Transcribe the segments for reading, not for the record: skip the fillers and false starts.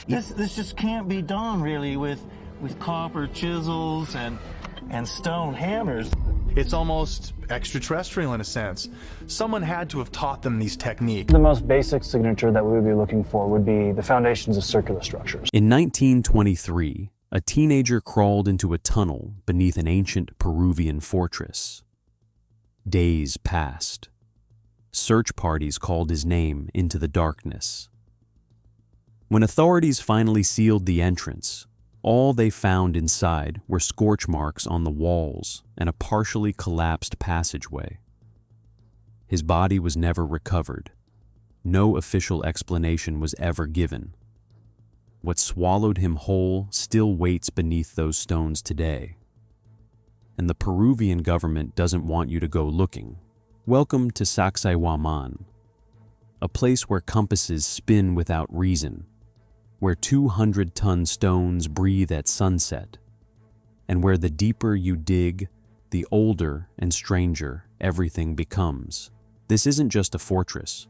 This just can't be done really with copper chisels and stone hammers. It's almost extraterrestrial in a sense. Someone had to have taught them these techniques. The most basic signature that we would be looking for would be the foundations of circular structures. In 1923, a teenager crawled into a tunnel beneath an ancient Peruvian fortress. Days passed. Search parties called his name into the darkness. When authorities finally sealed the entrance, all they found inside were scorch marks on the walls and a partially collapsed passageway. His body was never recovered. No official explanation was ever given. What swallowed him whole still waits beneath those stones today. And the Peruvian government doesn't want you to go looking. Welcome to Sacsayhuamán, a place where compasses spin without reason, where 200-ton stones breathe at sunset, and where the deeper you dig, the older and stranger everything becomes. This isn't just a fortress.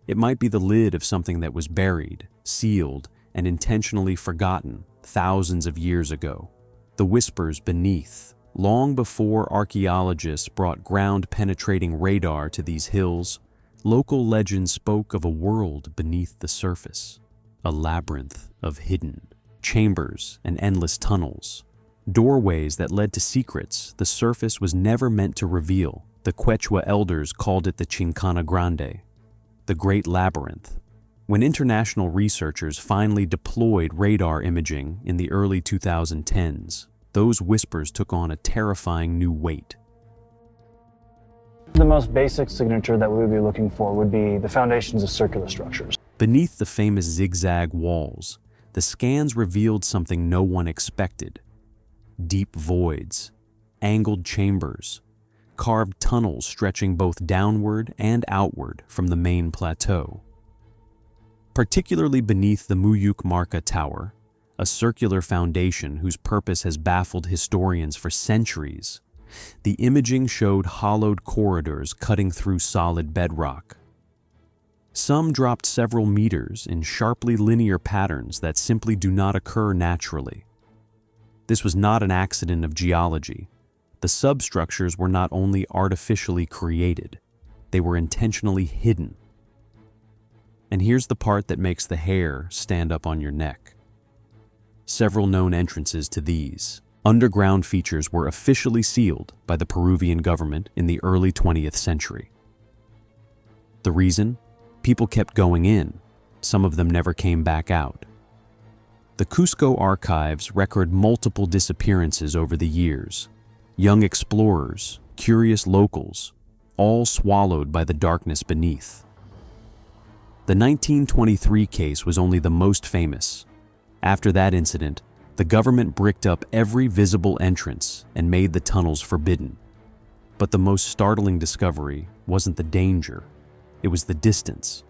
It might be the lid of something that was buried, sealed, and intentionally forgotten thousands of years ago. The whispers beneath. Long before archaeologists brought ground-penetrating radar to these hills, local legend spoke of a world beneath the surface. A labyrinth of hidden chambers and endless tunnels, doorways that led to secrets the surface was never meant to reveal. The Quechua elders called it the Chincana Grande, the Great Labyrinth. When international researchers finally deployed radar imaging in the early 2010s, those whispers took on a terrifying new weight. The most basic signature that we would be looking for would be the foundations of circular structures. Beneath the famous zigzag walls, the scans revealed something no one expected. Deep voids, angled chambers, carved tunnels stretching both downward and outward from the main plateau. Particularly beneath the Muyuk Marca Tower, a circular foundation whose purpose has baffled historians for centuries, the imaging showed hollowed corridors cutting through solid bedrock. Some dropped several meters in sharply linear patterns that simply do not occur naturally. This was not an accident of geology. The substructures were not only artificially created, they were intentionally hidden. And here's the part that makes the hair stand up on your neck. Several known entrances to these underground features were officially sealed by the Peruvian government in the early 20th century. The reason? People kept going in. Some of them never came back out. The Cusco archives record multiple disappearances over the years. Young explorers, curious locals, all swallowed by the darkness beneath. The 1923 case was only the most famous. After that incident, the government bricked up every visible entrance and made the tunnels forbidden. But the most startling discovery wasn't the danger, it was the distance.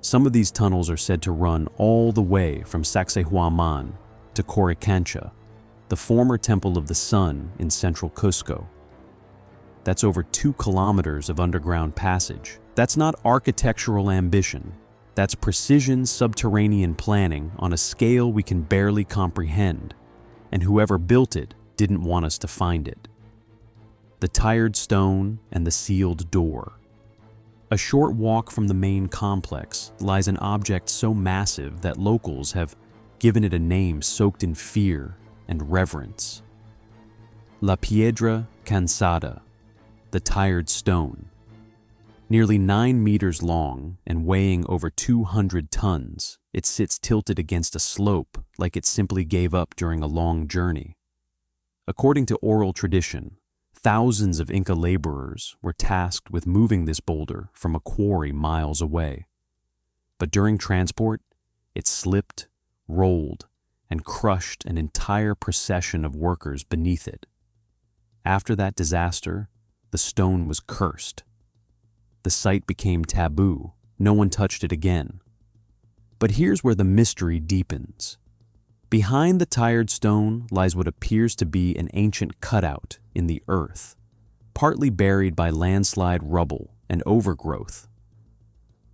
Some of these tunnels are said to run all the way from Sacsayhuamán to Coricancha, the former temple of the sun in central Cusco. That's over 2 kilometers of underground passage. That's not architectural ambition. That's precision subterranean planning on a scale we can barely comprehend, and whoever built it didn't want us to find it. The tired stone and the sealed door. A short walk from the main complex lies an object so massive that locals have given it a name soaked in fear and reverence. La Piedra Cansada, the tired stone. Nearly 9 meters long and weighing over 200 tons, it sits tilted against a slope like it simply gave up during a long journey. According to oral tradition, thousands of Inca laborers were tasked with moving this boulder from a quarry miles away. But during transport, it slipped, rolled, and crushed an entire procession of workers beneath it. After that disaster, the stone was cursed. The site became taboo. No one touched it again. But here's where the mystery deepens. Behind the tired stone lies what appears to be an ancient cutout in the earth, partly buried by landslide rubble and overgrowth.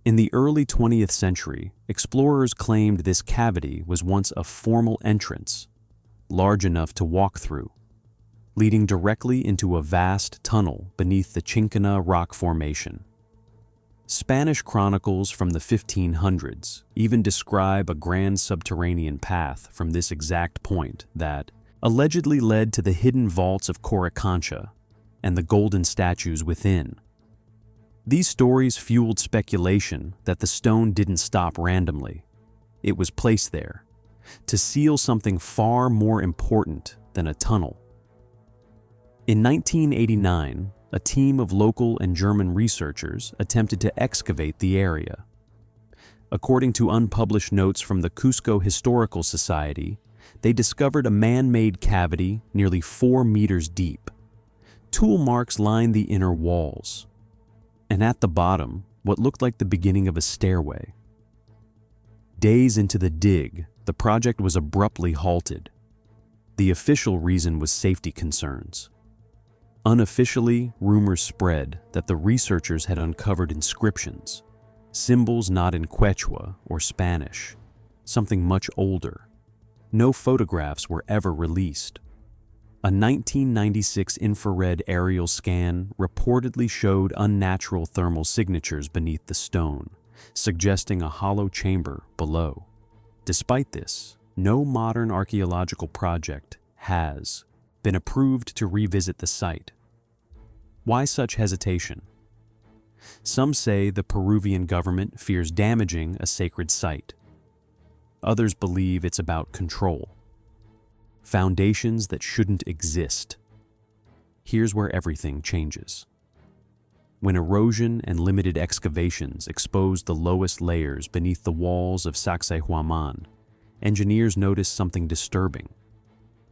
In the early 20th century, explorers claimed this cavity was once a formal entrance, large enough to walk through, leading directly into a vast tunnel beneath the Chincana rock formation. Spanish chronicles from the 1500s even describe a grand subterranean path from this exact point that allegedly led to the hidden vaults of Coricancha and the golden statues within. These stories fueled speculation that the stone didn't stop randomly. It was placed there to seal something far more important than a tunnel. In 1989, a team of local and German researchers attempted to excavate the area. According to unpublished notes from the Cusco Historical Society, they discovered a man-made cavity nearly 4 meters deep. Tool marks lined the inner walls, and at the bottom, what looked like the beginning of a stairway. Days into the dig, the project was abruptly halted. The official reason was safety concerns. Unofficially, rumors spread that the researchers had uncovered inscriptions, symbols not in Quechua or Spanish, something much older. No photographs were ever released. A 1996 infrared aerial scan reportedly showed unnatural thermal signatures beneath the stone, suggesting a hollow chamber below. Despite this, no modern archaeological project has been approved to revisit the site. Why such hesitation? Some say the Peruvian government fears damaging a sacred site. Others believe it's about control. Foundations that shouldn't exist. Here's where everything changes. When erosion and limited excavations exposed the lowest layers beneath the walls of Sacsayhuamán, engineers noticed something disturbing.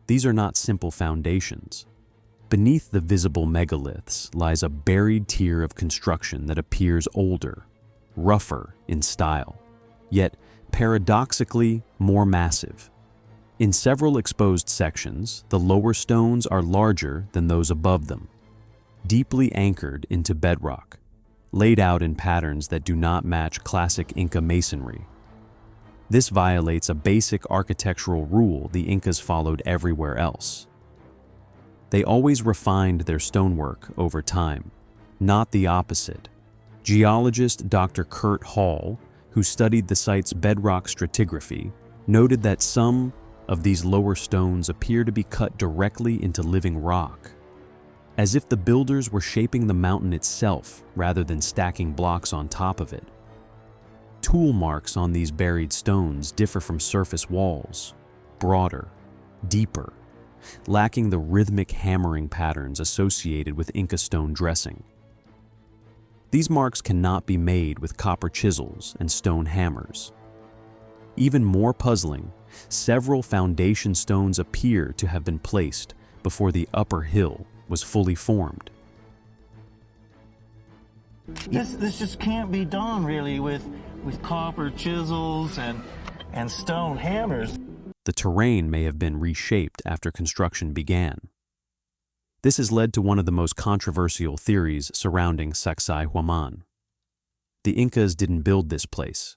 These are not simple foundations. Beneath the visible megaliths lies a buried tier of construction that appears older, rougher in style, yet paradoxically more massive. In several exposed sections, the lower stones are larger than those above them, deeply anchored into bedrock, laid out in patterns that do not match classic Inca masonry. This violates a basic architectural rule the Incas followed everywhere else. They always refined their stonework over time, not the opposite. Geologist Dr. Kurt Hall, who studied the site's bedrock stratigraphy, noted that some of these lower stones appear to be cut directly into living rock, as if the builders were shaping the mountain itself rather than stacking blocks on top of it. Tool marks on these buried stones differ from surface walls, broader, deeper, lacking the rhythmic hammering patterns associated with Inca stone dressing. These marks cannot be made with copper chisels and stone hammers. Even more puzzling, several foundation stones appear to have been placed before the upper hill was fully formed. This just can't be done really with copper chisels and stone hammers. The terrain may have been reshaped after construction began. This has led to one of the most controversial theories surrounding Sacsayhuamán. The Incas didn't build this place.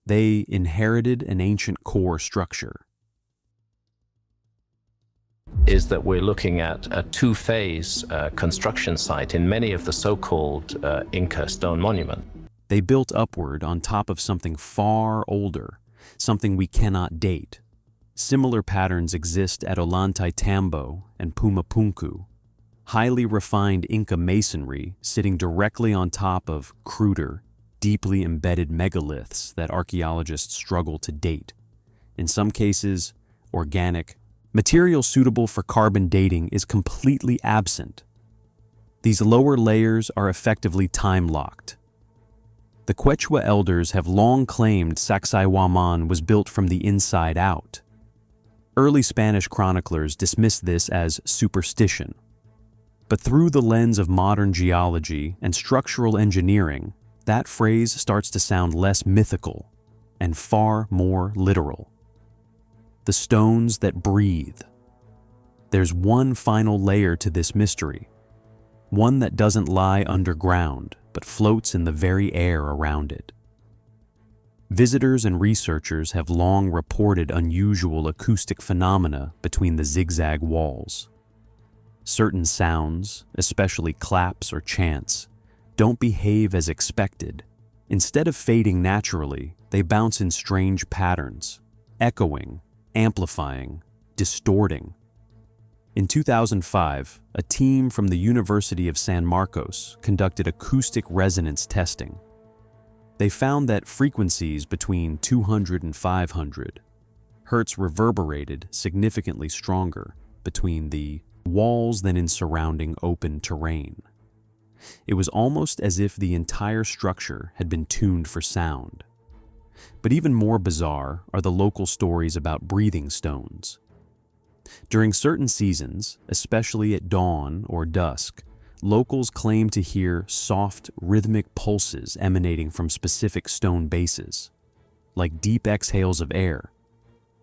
They inherited an ancient core structure. Is that we're looking at a two-phase construction site in many of the so-called Inca stone monuments. They built upward on top of something far older, something we cannot date. Similar patterns exist at Ollantaytambo and Pumapunku, highly refined Inca masonry sitting directly on top of cruder, deeply embedded megaliths that archaeologists struggle to date. In some cases, organic material suitable for carbon dating is completely absent. These lower layers are effectively time-locked. The Quechua elders have long claimed Sacsayhuamán was built from the inside out. Early Spanish chroniclers dismissed this as superstition. But through the lens of modern geology and structural engineering, that phrase starts to sound less mythical and far more literal. The stones that breathe. There's one final layer to this mystery, one that doesn't lie underground but floats in the very air around it. Visitors and researchers have long reported unusual acoustic phenomena between the zigzag walls. Certain sounds, especially claps or chants, don't behave as expected. Instead of fading naturally, they bounce in strange patterns, echoing, amplifying, distorting. In 2005, a team from the University of San Marcos conducted acoustic resonance testing. They found that frequencies between 200 and 500 hertz reverberated significantly stronger between the walls than in surrounding open terrain. It was almost as if the entire structure had been tuned for sound. But even more bizarre are the local stories about breathing stones. During certain seasons, especially at dawn or dusk, locals claim to hear soft, rhythmic pulses emanating from specific stone bases, like deep exhales of air.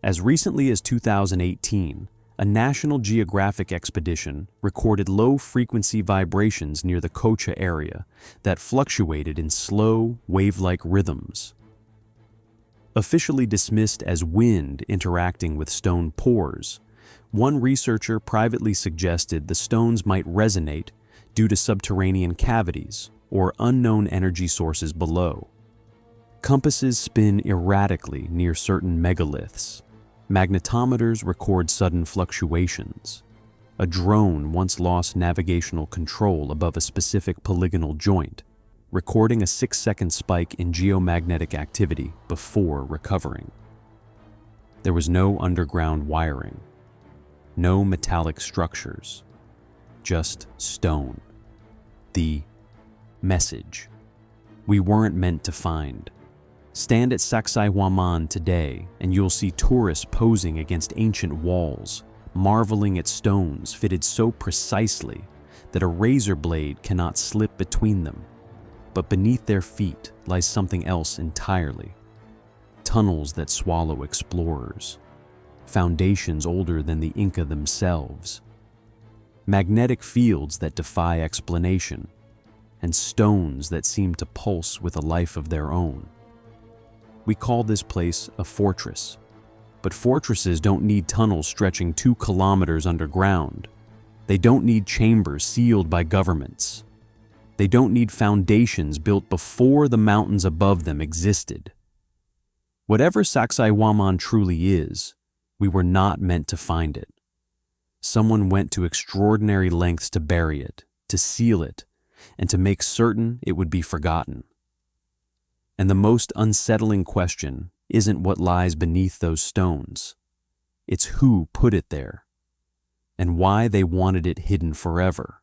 As recently as 2018, a National Geographic expedition recorded low-frequency vibrations near the Cocha area that fluctuated in slow, wave-like rhythms. Officially dismissed as wind interacting with stone pores, one researcher privately suggested the stones might resonate due to subterranean cavities or unknown energy sources below. Compasses spin erratically near certain megaliths. Magnetometers record sudden fluctuations. A drone once lost navigational control above a specific polygonal joint, recording a 6-second spike in geomagnetic activity before recovering. There was no underground wiring, no metallic structures, just stone. The message we weren't meant to find. Stand at Sacsayhuamán today and you'll see tourists posing against ancient walls, marveling at stones fitted so precisely that a razor blade cannot slip between them. But beneath their feet lies something else entirely. Tunnels that swallow explorers. Foundations older than the Inca themselves. Magnetic fields that defy explanation. And stones that seem to pulse with a life of their own. We call this place a fortress. But fortresses don't need tunnels stretching 2 kilometers underground. They don't need chambers sealed by governments. They don't need foundations built before the mountains above them existed. Whatever Sacsayhuamán truly is, we were not meant to find it. Someone went to extraordinary lengths to bury it, to seal it, and to make certain it would be forgotten. And the most unsettling question isn't what lies beneath those stones. It's who put it there, and why they wanted it hidden forever.